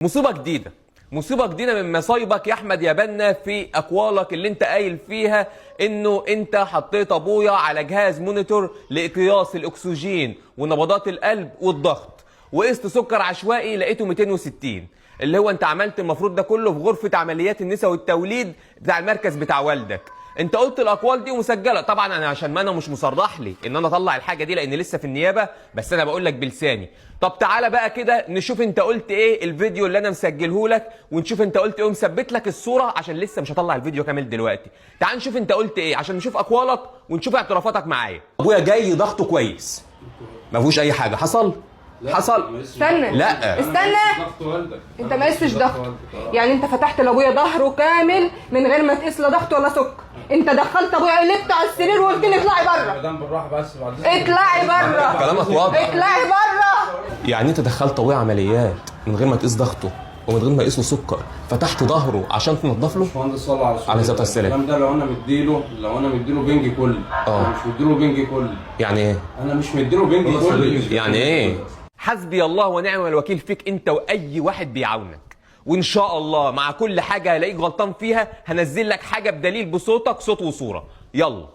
مصيبة جديدة من مصايبك يا احمد يا بنا في اقوالك اللي انت قايل فيها انه انت حطيت ابويا على جهاز مونيتور لقياس الاكسجين ونبضات القلب والضغط، وقست سكر عشوائي لقيته 260، اللي هو انت عملت المفروض ده كله في غرفة عمليات النساء والتوليد بتاع المركز بتاع والدك. انت قلت الاقوال دي ومسجله، طبعا انا عشان ما انا مش مصرح لي ان انا اطلع الحاجه دي لان لسه في النيابه، بس انا بقول لك بلساني. طب تعالى بقى كده نشوف انت قلت ايه، الفيديو اللي انا مسجله لك ونشوف انت قلت ايه، ومثبت لك الصوره عشان لسه مش هطلع الفيديو كامل دلوقتي. تعال نشوف انت قلت ايه عشان نشوف اقوالك ونشوف اعترافاتك معايا. ابويا جاي ضغطه كويس، ما فيهوش اي حاجه حصل؟ حصل؟ استنى، لا استنى، انت ما قستش ضغطه. يعني انت فتحت لابويا ظهره كامل من غير ما تقيس لا ضغط ولا سكر. انت دخلت ابويا قلبت على السرير وقلت لي اطلعي بره. مدام بالراحه بس بعد اطلعي بره. كلامك واضح. اطلعي بره. يعني انت دخلت ابويا عمليات من غير ما تقيس ضغطه ومن غير ما يقيس له سكر، فتحت ظهره عشان تنضف له؟ باشمهندس صلى على عليه الصلاه والسلام. الكلام ده لو انا مديله بنج كلي. انا مش مديله بنج كلي. يعني ايه؟ انا مش مديله بنج كلي. يعني ايه؟ حسبي الله ونعم الوكيل فيك انت واي واحد بيعاونك، وان شاء الله مع كل حاجه هلاقيك غلطان فيها هنزل لك حاجه بدليل بصوتك، صوت وصوره. يلا.